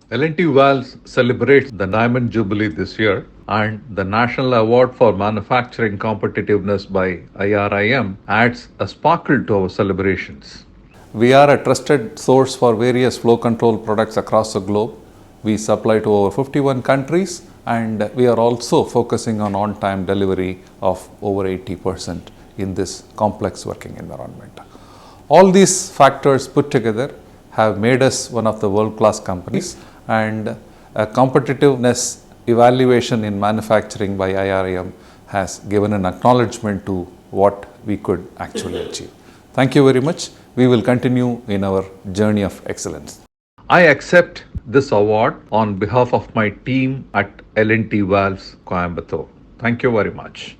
L&T Valves celebrates the Diamond Jubilee this year, and the National Award for Manufacturing Competitiveness by IRIM adds a sparkle to our celebrations. We are a trusted source for various flow control products across the globe. We supply to over 51 countries, and we are also focusing on on-time delivery of over 80% in this complex working environment. All these factors put together have made us one of the world-class companies, and a competitiveness evaluation in manufacturing by IRIM has given an acknowledgement to what we could actually achieve. Thank you very much. We will continue in our journey of excellence. I accept this award on behalf of my team at L&T Valves, Coimbatore. Thank you very much.